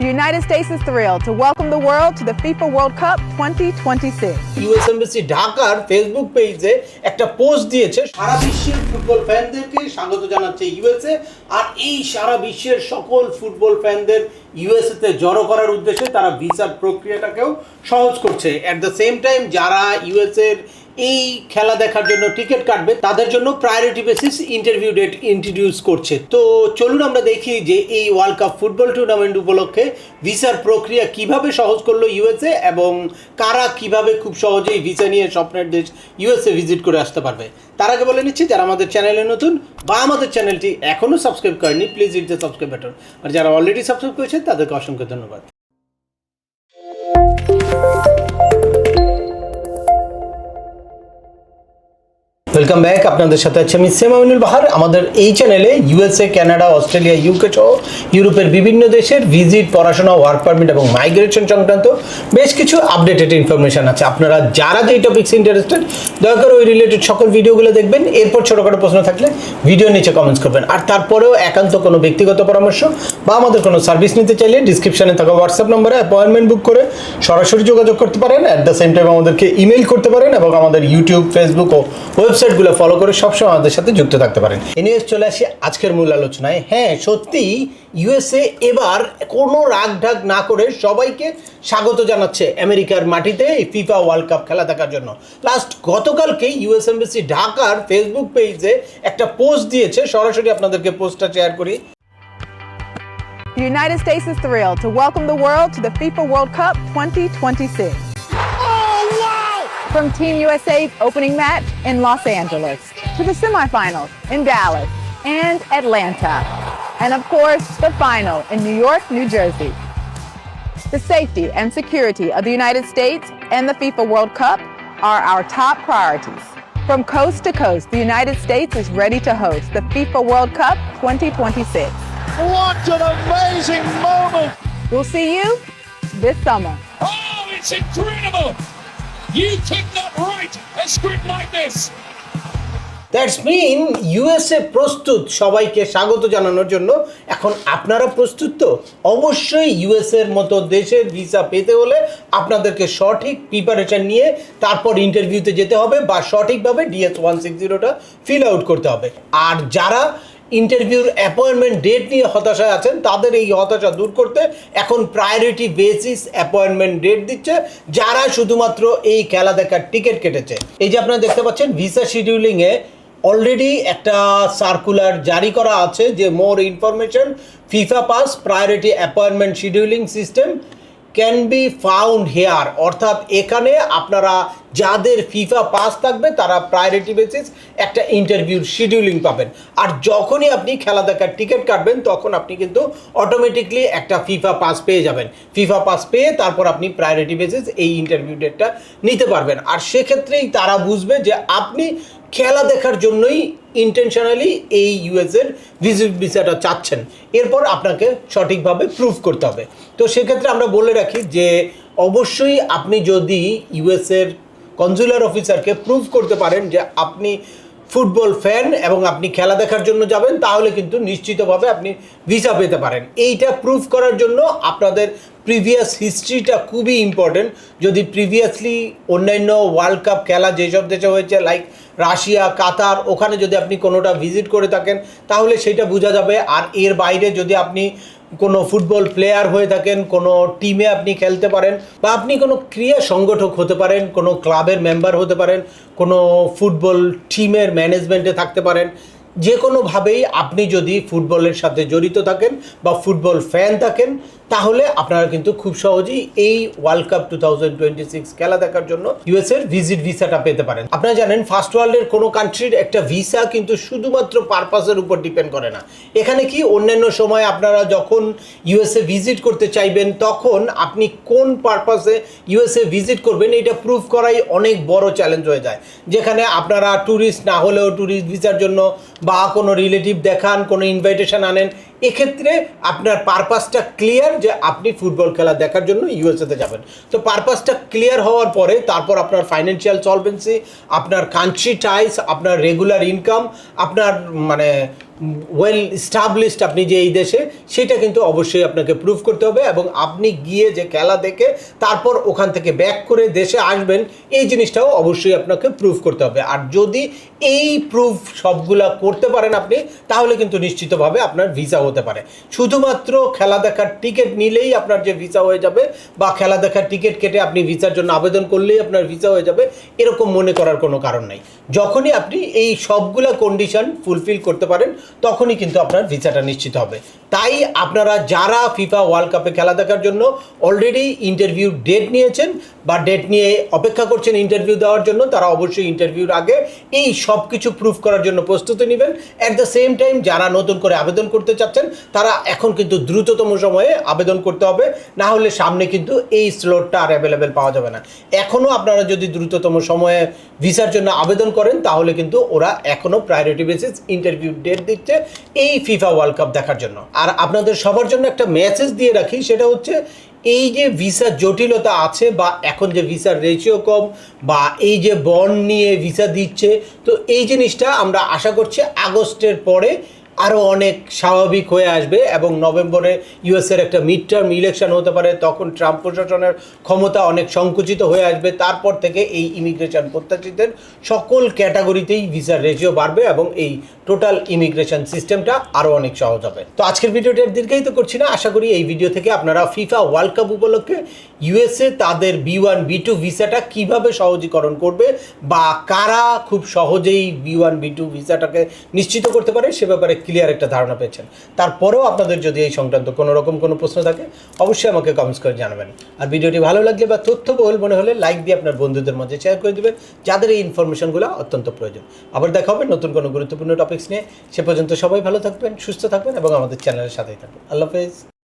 The United States is thrilled to welcome the world to the FIFA World Cup 2026. US embassy ঢাকার Facebook পেজে একটা post দিয়েছে, সারা বিশ্বের football ফ্যানদেরকে স্বাগত জানাচ্ছে ইউএসএ। আর এই সারা বিশ্বের সকল ফুটবল ফ্যানদের ইউএসএ তে জড়ো করার উদ্দেশ্যে তারা ভিসার প্রক্রিয়াটাকেও সহজ করছে। অ্যাট দ্য সেম টাইম যারা ইউএসএ এর এই খেলা দেখার জন্য টিকিট কাটবে তাদের জন্য priority basis interview date introduce করছে। তো চলুন আমরা দেখি যে এই ওয়ার্ল্ড কাপ ফুটবল টুর্নামেন্ট উপলক্ষে ভিসার প্রক্রিয়া কিভাবে সহজ করলো ইউএসএ এবং কারা কিভাবে খুব সহজেই ভিসা নিয়ে স্বপ্নের দেশ ইউএসএ ভিজিট করে আসতে পারবে। তার আগে বলে নিচ্ছি, যারা আমাদের চ্যানেলে নতুন বা আমাদের চ্যানেলটি এখনও সাবস্ক্রাইব করেনি, please hit the subscribe button. আর যারা অলরেডি সাবস্ক্রাইব করেছেন তাদেরকে অসংখ্য ধন্যবাদ। ওয়েলকাম ব্যাক, আপনাদের সাথে আছে আমি সেমাউনুল বাহার। আমাদের এই চ্যানেলে ইউএসএ, কানাডা, অস্ট্রেলিয়া, ইউকে সহ ইউরোপের বিভিন্ন দেশের ভিজিট, পড়াশোনা, ওয়ার্ক পারমিট এবং মাইগ্রেশন সংক্রান্ত বেশ কিছু আপডেটেড ইনফরমেশন আছে। আপনারা যারা যেই টপিক্স ইন্টারেস্টেড দয়া করে ওই রিলেটেড সকল ভিডিওগুলো দেখবেন। এরপর ছোটোখাটো প্রশ্ন থাকলে ভিডিও নিচে কমেন্টস করবেন। আর তারপরেও একান্ত কোনো ব্যক্তিগত পরামর্শ বা আমাদের কোনো সার্ভিস নিতে চাইলে ডিসক্রিপশনে থাকা হোয়াটসঅ্যাপ নম্বরে অ্যাপয়েন্টমেন্ট বুক করে সরাসরি যোগাযোগ করতে পারেন। অ্যাট দ্য সেম টাইম আমাদেরকে ইমেল করতে পারেন এবং আমাদের ইউটিউব, ফেসবুক ও ওয়েবসাইটগুলো ফলো করে সবসময় আমাদের সাথে যুক্ত থাকতে পারেন। এনিওয়েজ চলে আসি আজকের মূল আলোচনায়। হ্যাঁ, সত্যি ইউএসএ এবার কোনো রাগ ঢাক না করে সবাইকে স্বাগত জানাচ্ছে আমেরিকার মাটিতে ফিফা ওয়ার্ল্ড কাপ খেলা দেখার জন্য। লাস্ট গতকালকে ইউএস এমবাসি ঢাকার ফেসবুক পেজে একটা পোস্ট দিয়েছে, সরাসরি আপনাদেরকে পোস্টটা শেয়ার করি। The United States is thrilled to welcome the world to the FIFA World Cup 2026. From Team USA's opening match in Los Angeles to the semifinals in Dallas and Atlanta, and of course, the final in New York, New Jersey. The safety and security of the United States and the FIFA World Cup are our top priorities. From coast to coast, the United States is ready to host the FIFA World Cup 2026. What an amazing moment! We'll see you this summer. Oh, it's incredible! You could not write a script like this. That's mean USA প্রস্তুত সবাইকে স্বাগত জানানোর জন্য। এখন আপনারা প্রস্তুত তো? অবশ্যই ইউএসএর মতো দেশের ভিসা পেতে হলে আপনাদেরকে সঠিক প্রিপারেশন নিয়ে তারপর ইন্টারভিউতে যেতে হবে বা সঠিকভাবে DS-160টা ফিল আউট করতে হবে। আর যারা ইন্টারভিউর অ্যাপয়েন্টমেন্ট ডেট নিয়ে হতাশায় আছেন তাদের এই হতাশা দূর করতে এখন প্রায়োরিটি বেসিস অ্যাপয়েন্টমেন্ট ডেট দিচ্ছে যারা শুধুমাত্র এই খেলা দেখার টিকিট কেটেছে। এই যে আপনারা দেখতে পাচ্ছেন ভিসা শিডিউলিংয়ে অলরেডি একটা সার্কুলার জারি করা আছে যে more information FIFA pass priority appointment scheduling system can be found hair. অর্থাৎ এখানে আপনারা যাদের ফিফা পাস থাকবে তারা প্রায়োরিটি বেসিস একটা ইন্টারভিউর শিডিউলিং পাবেন। আর যখনই আপনি খেলা দেখার টিকিট কাটবেন তখন আপনি কিন্তু অটোমেটিকলি একটা ফিফা পাস পেয়ে যাবেন। ফিফা পাস পেয়ে তারপর আপনি প্রায়োরিটি বেসিস এই ইন্টারভিউ ডেটটা নিতে পারবেন। আর সেক্ষেত্রেই তারা বুঝবে যে আপনি খেলা দেখার জন্যই ইন্টেনশনালি এই ইউএসের ভিজিট ভিসাটা চাচ্ছেন। এরপর আপনাকে সঠিকভাবে প্রুফ করতে হবে। তো সেক্ষেত্রে আমরা বলে রাখি যে অবশ্যই আপনি যদি ইউএসের কনজুলার অফিসারকে প্রুফ করতে পারেন যে আপনি ফুটবল ফ্যান এবং আপনি খেলা দেখার জন্য যাবেন, তাহলে কিন্তু নিশ্চিতভাবে আপনি ভিসা পেতে পারেন। এইটা প্রুফ করার জন্য আপনাদের প্রিভিয়াস হিস্ট্রিটা খুবই ইম্পর্টেন্ট। যদি প্রিভিয়াসলি অন্যান্য ওয়ার্ল্ড কাপ খেলা যেসব দেশে হয়েছে লাইক রাশিয়া, কাতার, ওখানে যদি আপনি কোনোটা ভিজিট করে থাকেন তাহলে সেটা বোঝা যাবে। আর এর বাইরে যদি আপনি কোনো ফুটবল প্লেয়ার হয়ে থাকেন, কোনো টিমে আপনি খেলতে পারেন বা আপনি কোনো ক্রীড়া সংগঠক হতে পারেন, কোনো ক্লাবের মেম্বার হতে পারেন, কোনো ফুটবল টিমের ম্যানেজমেন্টে থাকতে পারেন, যে কোনোভাবেই আপনি যদি ফুটবলের সাথে জড়িত থাকেন বা ফুটবল ফ্যান থাকেন তাহলে আপনারা কিন্তু খুব সহজেই এই ওয়ার্ল্ড কাপ 2026 খেলা দেখার জন্য ইউএসএর ভিজিট ভিসাটা পেতে পারেন। আপনারা জানেন ফার্স্ট ওয়ার্ল্ডের কোনো কান্ট্রির একটা ভিসা কিন্তু শুধুমাত্র পারপাসের উপর ডিপেন্ড করে না। এখানে কি অন্যান্য সময় আপনারা যখন ইউএসএ ভিজিট করতে চাইবেন তখন আপনি কোন পারপাসে ইউএসএ ভিজিট করবেন এটা প্রুফ করাই অনেক বড় চ্যালেঞ্জ হয়ে যায়। যেখানে আপনারা ট্যুরিস্ট না হলেও ট্যুরিস্ট ভিসার জন্য বা কোনো রিলেটিভ দেখান, কোনো ইনভাইটেশন আনেন, এক্ষেত্রে আপনার পারপাসটা ক্লিয়ার যে আপনি ফুটবল খেলা দেখার জন্য ইউএসএতে যাবেন। তো পারপাসটা ক্লিয়ার হওয়ার পরে তারপর আপনার ফাইন্যান্সিয়াল সলভেন্সি, আপনার কান্ট্রি টাইস, আপনার রেগুলার ইনকাম, আপনার মানে ওয়েল স্টাবলিশড আপনি যে এই দেশে, সেটা কিন্তু অবশ্যই আপনাকে প্রুভ করতে হবে। এবং আপনি গিয়ে যে খেলা দেখে তারপর ওখান থেকে ব্যাক করে দেশে আসবেন, এই জিনিসটাও অবশ্যই আপনাকে প্রুভ করতে হবে। আর যদি এই প্রুফ সবগুলা করতে পারেন আপনি, তাহলে কিন্তু নিশ্চিতভাবে আপনার ভিসা হতে পারে। শুধুমাত্র খেলা দেখার টিকিট নিলেই আপনার যে ভিসা হয়ে যাবে, বা খেলা দেখার টিকিট কেটে আপনি ভিসার জন্য আবেদন করলেই আপনার ভিসা হয়ে যাবে, এরকম মনে করার কোনো কারণ নাই। যখনই আপনি এই সবগুলা কন্ডিশন ফুলফিল করতে পারেন, তখনই কিন্তু আপনার ভিসাটা নিশ্চিত হবে। তাই আপনারা যারা ফিফা ওয়ার্ল্ড কাপে খেলা দেখার জন্য অলরেডি ইন্টারভিউ ডেট নিয়েছেন বা ডেট নিয়ে অপেক্ষা করছেন ইন্টারভিউ দেওয়ার জন্য, তারা অবশ্যই ইন্টারভিউর আগে এই সব কিছু প্রুফ করার জন্য প্রস্তুতি নেবেন। অ্যাট দ্য সেম টাইম যারা নতুন করে আবেদন করতে চাচ্ছেন, তারা এখন কিন্তু দ্রুততম সময়ে আবেদন করতে হবে, না হলে সামনে কিন্তু এই স্লটটা আর অ্যাভেলেবেল পাওয়া যাবে না। এখনও আপনারা যদি দ্রুততম সময়ে ভিসার জন্য আবেদন করেন, তাহলে কিন্তু ওরা এখনও প্রায়োরিটি বেসিস ইন্টারভিউ ডেট দিচ্ছে এই ফিফা ওয়ার্ল্ড কাপ দেখার জন্য। আর আপনাদের সবার জন্য একটা মেসেজ দিয়ে রাখি, সেটা হচ্ছে এই যে ভিসার জটিলতা আছে, বা এখন যে ভিসার রেশিও কম, বা এই যে বন্ড নিয়ে ভিসা দিচ্ছে, তো এই জিনিসটা আমরা আশা করছি আগস্টের পরে আরও অনেক স্বাভাবিক হয়ে আসবে। এবং নভেম্বরে ইউএসের একটা মিড টার্ম ইলেকশন হতে পারে, তখন ট্রাম্প প্রশাসনের ক্ষমতা অনেক সংকুচিত হয়ে আসবে। তারপর থেকে এই ইমিগ্রেশন প্রত্যাশীদের সকল ক্যাটাগরিতেই ভিসার রেশিও বাড়বে, এবং এই টোটাল ইমিগ্রেশন সিস্টেমটা আরও অনেক সহজ হবে। তো আজকের ভিডিওটা দীর্ঘায়িত করছি না, আশা করি এই ভিডিও থেকে আপনারা ফিফা ওয়ার্ল্ড কাপ উপলক্ষে ইউএসএ তাদের B1 B2 ভিসাটা কিভাবে সহজীকরণ করবে, বা কারা খুব সহজেই B1 B2 ভিসাটাকে নিশ্চিত করতে পারে, সে ব্যাপারে ক্লিয়ার একটা ধারণা পেয়েছেন। তারপরেও আপনাদের যদি এই সংক্রান্ত কোনো রকম কোনো প্রশ্ন থাকে, অবশ্যই আমাকে কমেন্টস করে জানাবেন। আর ভিডিওটি ভালো লাগলে বা তথ্যবহুল মনে হলে লাইক দিয়ে আপনার বন্ধুদের মধ্যে শেয়ার করে দেবেন, যাদের এই ইনফরমেশনগুলো অত্যন্ত প্রয়োজন। আবার দেখা হবে নতুন কোনো গুরুত্বপূর্ণ টপিকস নিয়ে। সে পর্যন্ত সবাই ভালো থাকবেন, সুস্থ থাকবেন, এবং আমাদের চ্যানেলের সাথেই থাকবেন। আল্লাহ হাফেজ।